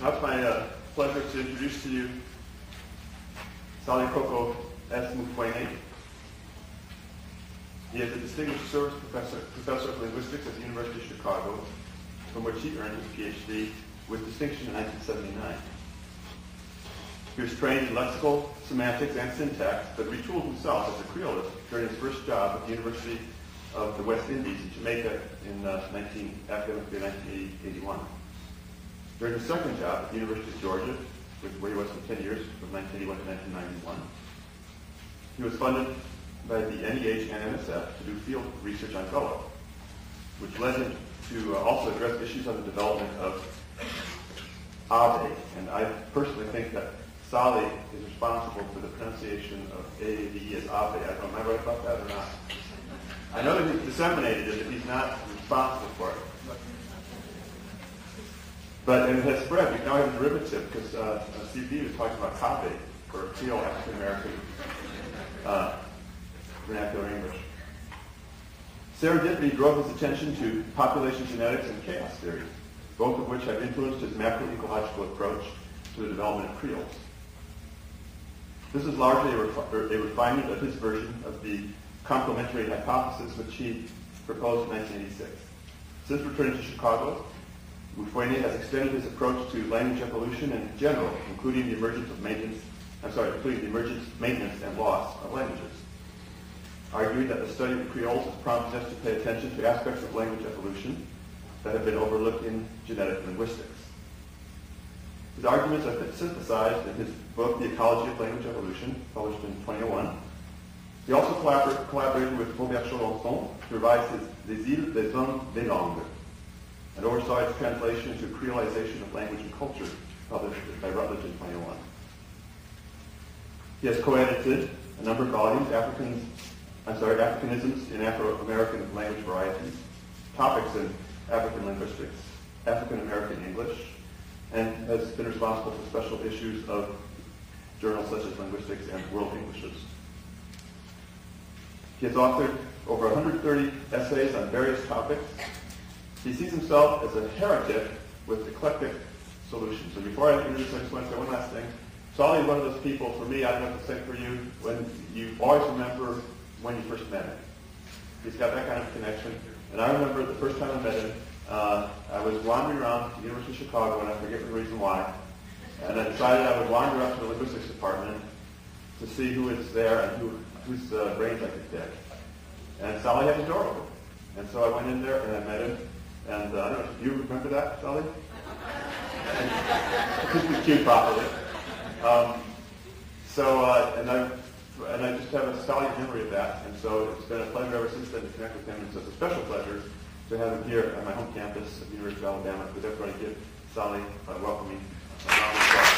Now it's my pleasure to introduce to you Salikoko S. Mufwene. He is a distinguished service professor of linguistics at the University of Chicago, from which he earned his PhD with distinction in 1979. He was trained in lexical, semantics, and syntax, but retooled himself as a Creolist during his first job at the University of the West Indies in Jamaica in academic year 1981. During his second job at the University of Georgia, where he was for 10 years, from 1981 to 1991, he was funded by the NEH and NSF to do field research on Gullah, which led him to also address issues on the development of Ave. And I personally think that Sali is responsible for the pronunciation of A-V as Ave. I don't know, am I right about that or not? I know that he's disseminated it, but he's not responsible for it. But it has spread. We now have a derivative because CP was talking about Kave for Creole African American vernacular English. Serendipity drove his attention to population genetics and chaos theory, both of which have influenced his macroecological approach to the development of Creoles. This is largely a refinement of his version of the complementary hypothesis which he proposed in 1986. Since returning to Chicago, Mufwene has extended his approach to language evolution in general, including the emergence maintenance and loss of languages, arguing that the study of Creoles has prompted us to pay attention to aspects of language evolution that have been overlooked in genetic linguistics. His arguments are synthesized in his book, The Ecology of Language Evolution, published in 2001. He also collaborated with Robert Choronson to revise his Les Îles des Hommes des Langues, and oversaw its translation into Creolization of Language and Culture, published by Routledge in 2001. He has co-edited a number of volumes, Africanisms in Afro-American Language Varieties, Topics in African Linguistics, African American English, and has been responsible for special issues of journals such as Linguistics and World Englishes. He has authored over 130 essays on various topics. He sees himself as a heretic with eclectic solutions. So before I introduce him, I just want to say one last thing. Sali is one of those people, for me, I don't know if it's the same for you, when you always remember when you first met him. He's got that kind of connection. And I remember the first time I met him, I was wandering around the University of Chicago, and I forget the reason why. And I decided I would wander up to the linguistics department to see who is there and whose brains I could pick. And Sali had the door open. And so I went in there and I met him. And I don't know, do you remember that, Sali? This was cued properly. And I just have a solid memory of that. And so it's been a pleasure ever since then to connect with him. And so it's a special pleasure to have him here at my home campus at the University of Alabama. Would everybody give Sali a welcoming round of applause?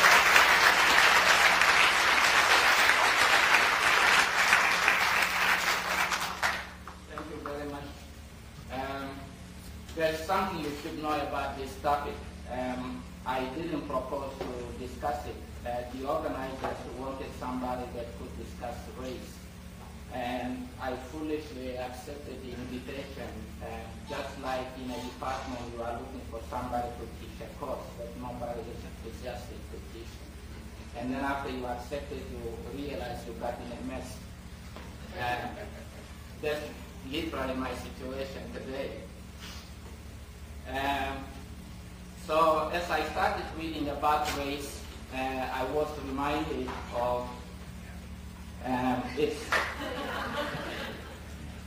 Thank you very much. There's something you should know about this topic. I didn't propose to discuss it. The organizers wanted somebody that could discuss race. And I foolishly accepted the invitation. Just like in a department, you are looking for somebody to teach a course that nobody is enthusiastic to teach. And then after you accept it, you realize you got in a mess. That's literally my situation today. So as I started reading about race, I was reminded of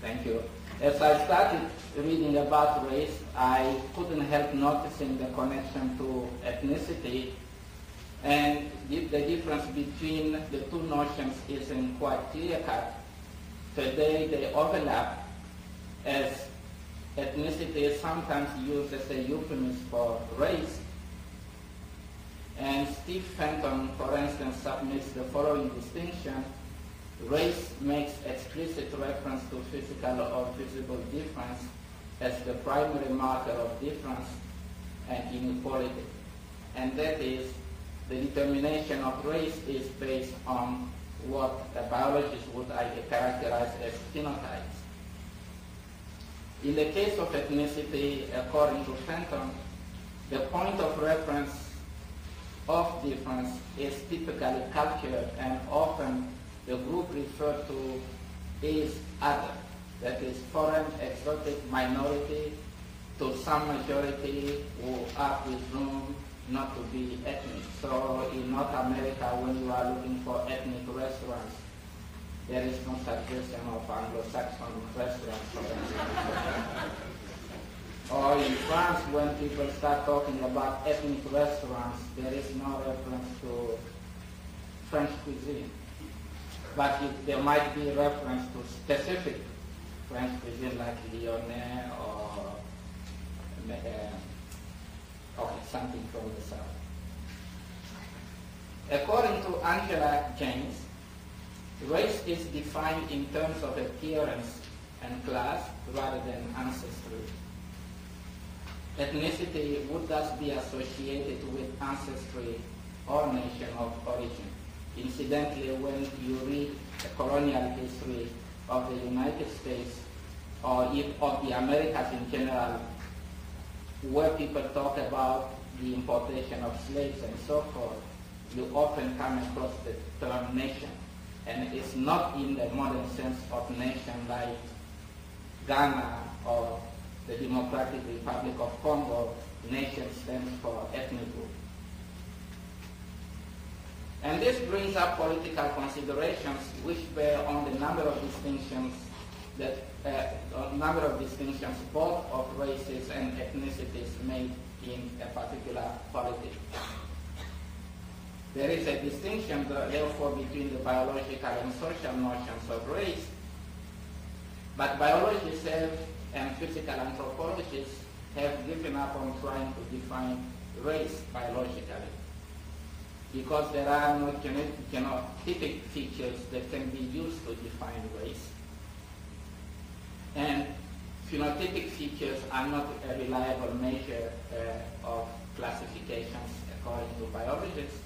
Thank you. As I started reading about race, I couldn't help noticing the connection to ethnicity, and the difference between the two notions isn't quite clear-cut. Today they overlap, as ethnicity is sometimes used as a euphemism for race. And Steve Fenton, for instance, submits the following distinction. Race makes explicit reference to physical or visible difference as the primary marker of difference and inequality. And that is, the determination of race is based on what a biologist would characterize as phenotypes. In the case of ethnicity, according to Fenton, the point of reference of difference is typically cultural, and often the group referred to is other, that is foreign, exotic, minority, to some majority who are presumed not to be ethnic. So in North America, when you are looking for ethnic restaurants, there is no suggestion of Anglo-Saxon restaurants, for example. Or in France, when people start talking about ethnic restaurants, there is no reference to French cuisine. But there might be reference to specific French cuisine like Lyonnais or something from the south. According to Angela James, race is defined in terms of appearance and class rather than ancestry. Ethnicity would thus be associated with ancestry or nation of origin. Incidentally, when you read the colonial history of the United States or of the Americas in general, where people talk about the importation of slaves and so forth, you often come across the term nation. And it's not in the modern sense of nation like Ghana or the Democratic Republic of Congo. Nation stands for ethnic group. And this brings up political considerations which bear on the number of distinctions both of races and ethnicities made in a particular polity. There is a distinction, therefore, between the biological and social notions of race, but biologists and physical anthropologists have given up on trying to define race biologically, because there are no genotypic features that can be used to define race. And phenotypic features are not a reliable measure of classifications according to biologists.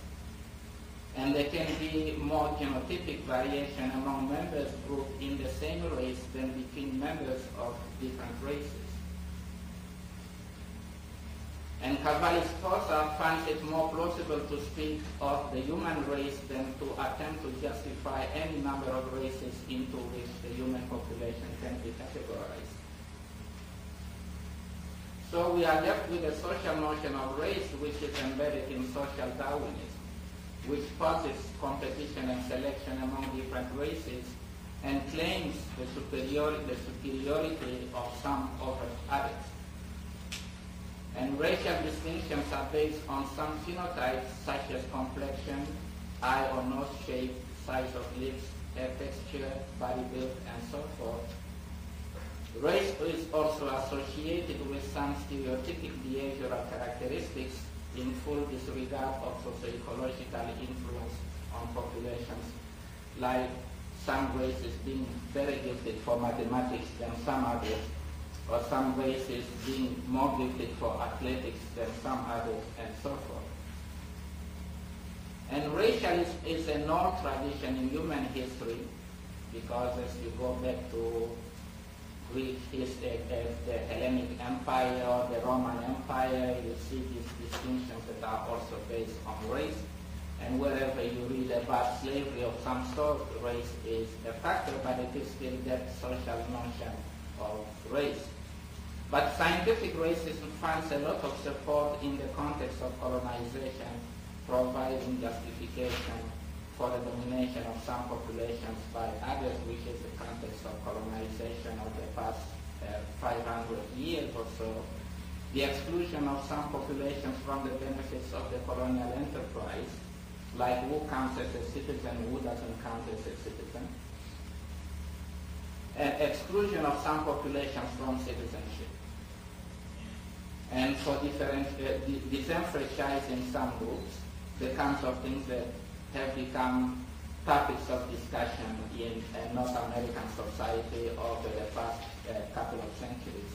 And there can be more genotypic variation among members grouped in the same race than between members of different races. And Cavalli-Sforza finds it more plausible to speak of the human race than to attempt to justify any number of races into which the human population can be categorized. So we are left with a social notion of race which is embedded in social Darwinism, which posits competition and selection among different races and claims the superiority of some over others. And racial distinctions are based on some phenotypes such as complexion, eye or nose shape, size of lips, hair texture, body build, and so forth. Race is also associated with some stereotypic behavioral characteristics in full disregard of socio-ecological influence on populations, like some races being very gifted for mathematics than some others, or some races being more gifted for athletics than some others, and so forth. And racialism is a known tradition in human history, because as you go back to Greek history, the Hellenic Empire or the Roman Empire, you see these distinctions that are also based on race. And wherever you read about slavery of some sort, race is a factor, but it is still that social notion of race. But scientific racism finds a lot of support in the context of colonization, providing justification for the domination of some populations by others, which is the context of colonization of the past 500 years or so. The exclusion of some populations from the benefits of the colonial enterprise, like who counts as a citizen, who doesn't count as a citizen. And exclusion of some populations from citizenship. And for disenfranchising some groups, the kinds of things that have become topics of discussion in North American society over the past couple of centuries.